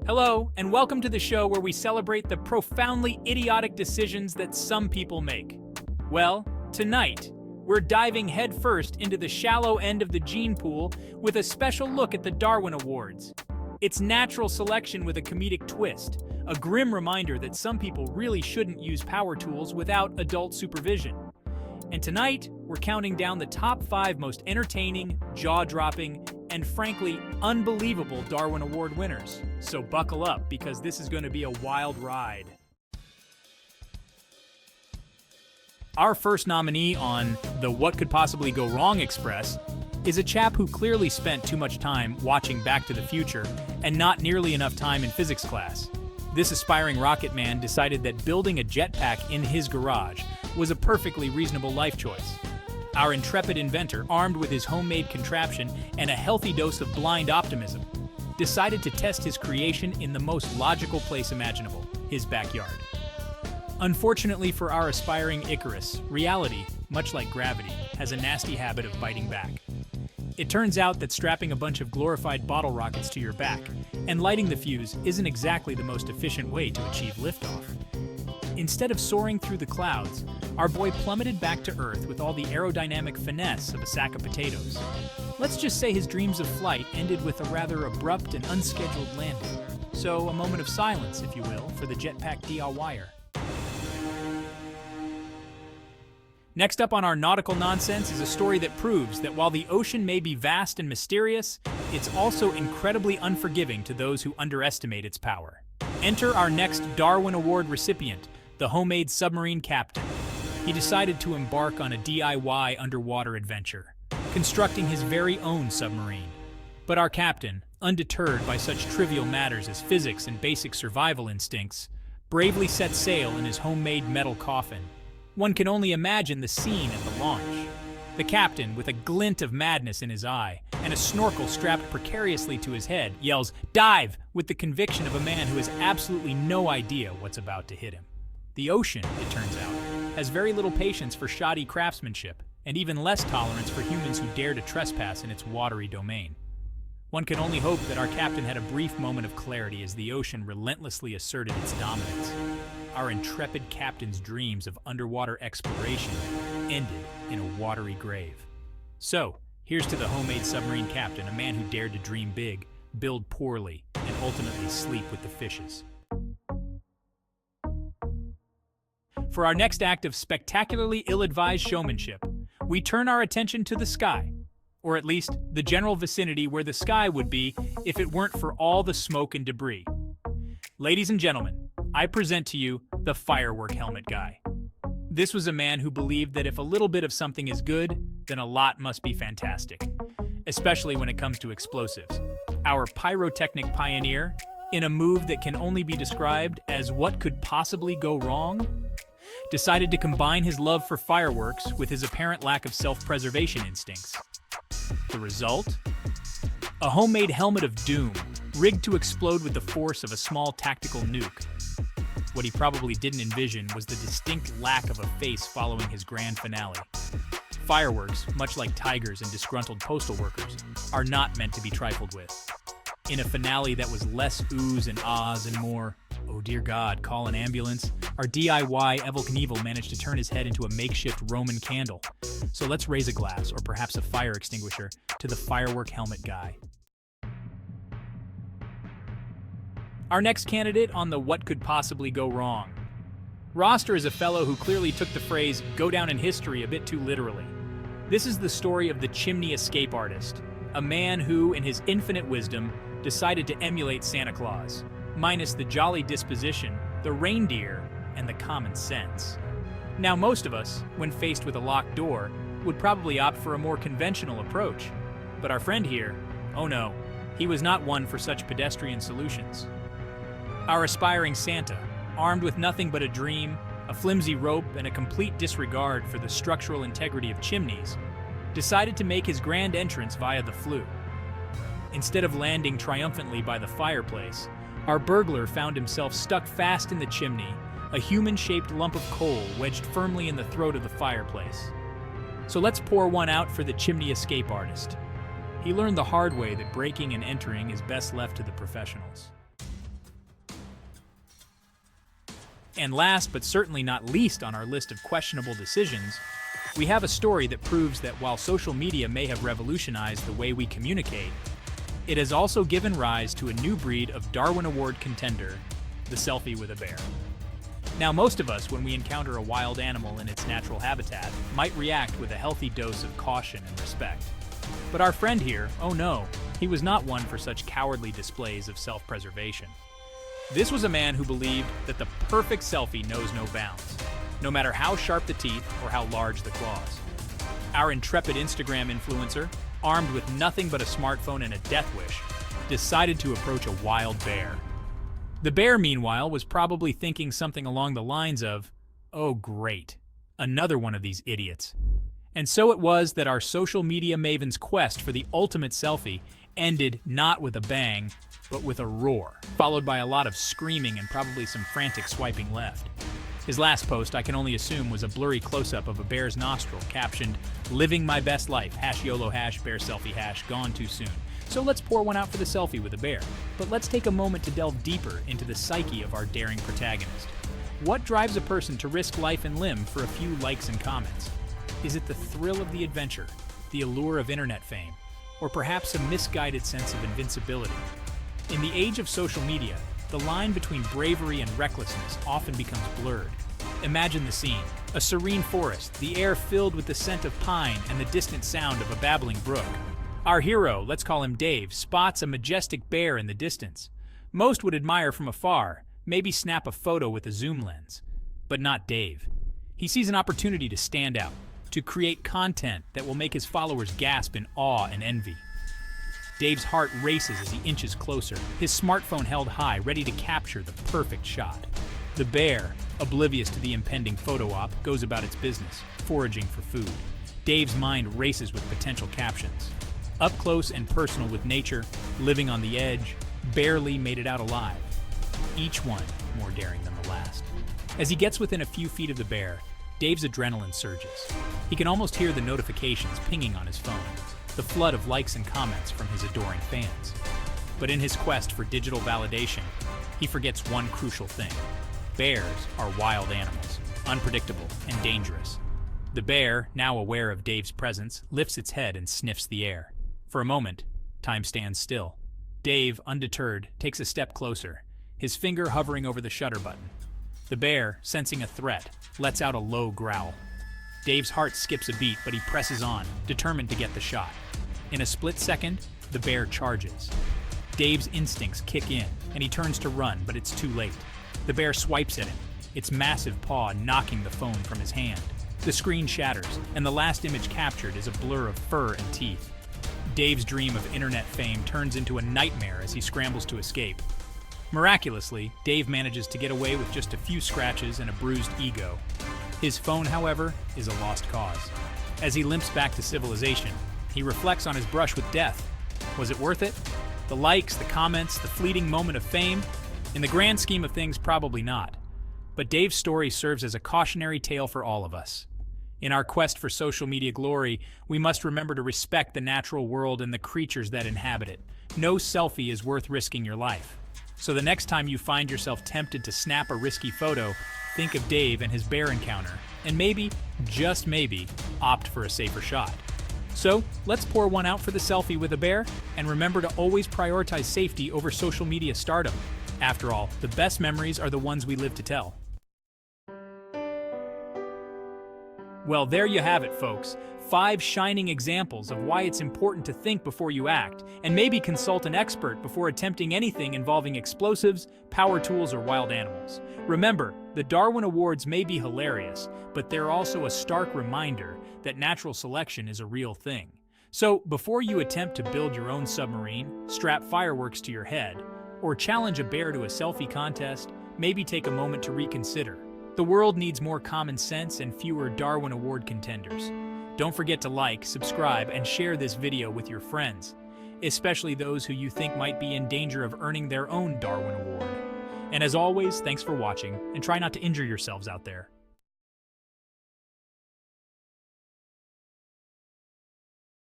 Hello, and welcome to the show where we celebrate the profoundly idiotic decisions that some people make. Well, tonight, we're diving headfirst into the shallow end of the gene pool with a special look at the Darwin Awards. It's natural selection with a comedic twist, a grim reminder that some people really shouldn't use power tools without adult supervision. And tonight, we're counting down the top 5 most entertaining, jaw-dropping, and frankly, unbelievable Darwin Award winners. So buckle up, because this is going to be a wild ride. Our first nominee on the What Could Possibly Go Wrong Express is a chap who clearly spent too much time watching Back to the Future and not nearly enough time in physics class. This aspiring rocket man decided that building a jetpack in his garage was a perfectly reasonable life choice. Our intrepid inventor, armed with his homemade contraption and a healthy dose of blind optimism, decided to test his creation in the most logical place imaginable, his backyard. Unfortunately for our aspiring Icarus, reality, much like gravity, has a nasty habit of biting back. It turns out that strapping a bunch of glorified bottle rockets to your back and lighting the fuse isn't exactly the most efficient way to achieve liftoff. Instead of soaring through the clouds, our boy plummeted back to Earth with all the aerodynamic finesse of a sack of potatoes. Let's just say his dreams of flight ended with a rather abrupt and unscheduled landing. So a moment of silence, if you will, for the Jetpack DIYer. Next up on our nautical nonsense is a story that proves that while the ocean may be vast and mysterious, it's also incredibly unforgiving to those who underestimate its power. Enter our next Darwin Award recipient, the homemade submarine captain. He decided to embark on a DIY underwater adventure, constructing his very own submarine. But our captain, undeterred by such trivial matters as physics and basic survival instincts, bravely set sail in his homemade metal coffin. One can only imagine the scene at the launch. The captain, with a glint of madness in his eye and a snorkel strapped precariously to his head, yells, "Dive!" with the conviction of a man who has absolutely no idea what's about to hit him. The ocean, it turns out, has very little patience for shoddy craftsmanship, and even less tolerance for humans who dare to trespass in its watery domain. One can only hope that our captain had a brief moment of clarity as the ocean relentlessly asserted its dominance. Our intrepid captain's dreams of underwater exploration ended in a watery grave. So, here's to the homemade submarine captain, a man who dared to dream big, build poorly, and ultimately sleep with the fishes. For our next act of spectacularly ill-advised showmanship, we turn our attention to the sky, or at least the general vicinity where the sky would be if it weren't for all the smoke and debris. Ladies and gentlemen, I present to you the Firework Helmet Guy. This was a man who believed that if a little bit of something is good, then a lot must be fantastic, especially when it comes to explosives. Our pyrotechnic pioneer, in a move that can only be described as what could possibly go wrong, decided to combine his love for fireworks with his apparent lack of self-preservation instincts. The result? A homemade helmet of doom, rigged to explode with the force of a small tactical nuke. What he probably didn't envision was the distinct lack of a face following his grand finale. Fireworks, much like tigers and disgruntled postal workers, are not meant to be trifled with. In a finale that was less oohs and ahs and more, "Oh dear God, call an ambulance," our DIY Evel Knievel managed to turn his head into a makeshift Roman candle. So let's raise a glass, or perhaps a fire extinguisher, to the Firework Helmet Guy. Our next candidate on the What Could Possibly Go Wrong. Roster is a fellow who clearly took the phrase "go down in history" a bit too literally. This is the story of the Chimney escape artist, a man who, in his infinite wisdom, decided to emulate Santa Claus, minus the jolly disposition, the reindeer, and the common sense. Now, most of us, when faced with a locked door, would probably opt for a more conventional approach. But our friend here, oh no, he was not one for such pedestrian solutions. Our aspiring Santa, armed with nothing but a dream, a flimsy rope, and a complete disregard for the structural integrity of chimneys, decided to make his grand entrance via the flue. Instead of landing triumphantly by the fireplace, our burglar found himself stuck fast in the chimney, a human-shaped lump of coal wedged firmly in the throat of the fireplace. So let's pour one out for the chimney escape artist. He learned the hard way that breaking and entering is best left to the professionals. And last but certainly not least on our list of questionable decisions, we have a story that proves that while social media may have revolutionized the way we communicate, it has also given rise to a new breed of Darwin Award contender, the selfie with a bear. Now, most of us, when we encounter a wild animal in its natural habitat, might react with a healthy dose of caution and respect. But our friend here, oh no, he was not one for such cowardly displays of self-preservation. This was a man who believed that the perfect selfie knows no bounds, no matter how sharp the teeth or how large the claws. Our intrepid Instagram influencer, armed with nothing but a smartphone and a death wish, decided to approach a wild bear. The bear, meanwhile, was probably thinking something along the lines of, "Oh great, another one of these idiots." And so it was that our social media maven's quest for the ultimate selfie ended not with a bang, but with a roar, followed by a lot of screaming and probably some frantic swiping left. His last post, I can only assume, was a blurry close-up of a bear's nostril, captioned, "Living my best life, #YOLO, #bear selfie, gone too soon." So let's pour one out for the selfie with a bear. But let's take a moment to delve deeper into the psyche of our daring protagonist. What drives a person to risk life and limb for a few likes and comments? Is it the thrill of the adventure, the allure of internet fame, or perhaps a misguided sense of invincibility? In the age of social media, the line between bravery and recklessness often becomes blurred. Imagine the scene: a serene forest, the air filled with the scent of pine and the distant sound of a babbling brook. Our hero, let's call him Dave, spots a majestic bear in the distance. Most would admire from afar, maybe snap a photo with a zoom lens. But not Dave. He sees an opportunity to stand out, to create content that will make his followers gasp in awe and envy. Dave's heart races as he inches closer, his smartphone held high, ready to capture the perfect shot. The bear, oblivious to the impending photo op, goes about its business, foraging for food. Dave's mind races with potential captions. Up close and personal with nature, living on the edge, barely made it out alive. Each one more daring than the last. As he gets within a few feet of the bear, Dave's adrenaline surges. He can almost hear the notifications pinging on his phone, the flood of likes and comments from his adoring fans. But in his quest for digital validation, he forgets one crucial thing. Bears are wild animals, unpredictable and dangerous. The bear, now aware of Dave's presence, lifts its head and sniffs the air. For a moment, time stands still. Dave, undeterred, takes a step closer, his finger hovering over the shutter button. The bear, sensing a threat, lets out a low growl. Dave's heart skips a beat, but he presses on, determined to get the shot. In a split second, the bear charges. Dave's instincts kick in, and he turns to run, but it's too late. The bear swipes at him, its massive paw knocking the phone from his hand. The screen shatters, and the last image captured is a blur of fur and teeth. Dave's dream of internet fame turns into a nightmare as he scrambles to escape. Miraculously, Dave manages to get away with just a few scratches and a bruised ego. His phone, however, is a lost cause. As he limps back to civilization, he reflects on his brush with death. Was it worth it? The likes, the comments, the fleeting moment of fame? In the grand scheme of things, probably not. But Dave's story serves as a cautionary tale for all of us. In our quest for social media glory, we must remember to respect the natural world and the creatures that inhabit it. No selfie is worth risking your life. So the next time you find yourself tempted to snap a risky photo, think of Dave and his bear encounter, and maybe, just maybe, opt for a safer shot. So, let's pour one out for the selfie with a bear, and remember to always prioritize safety over social media stardom. After all, the best memories are the ones we live to tell. Well, there you have it, folks. 5 shining examples of why it's important to think before you act, and maybe consult an expert before attempting anything involving explosives, power tools, or wild animals. Remember, the Darwin Awards may be hilarious, but they're also a stark reminder that natural selection is a real thing. So, before you attempt to build your own submarine, strap fireworks to your head, or challenge a bear to a selfie contest, maybe take a moment to reconsider. The world needs more common sense and fewer Darwin Award contenders. Don't forget to like, subscribe, and share this video with your friends, especially those who you think might be in danger of earning their own Darwin Award. And as always, thanks for watching, and try not to injure yourselves out there.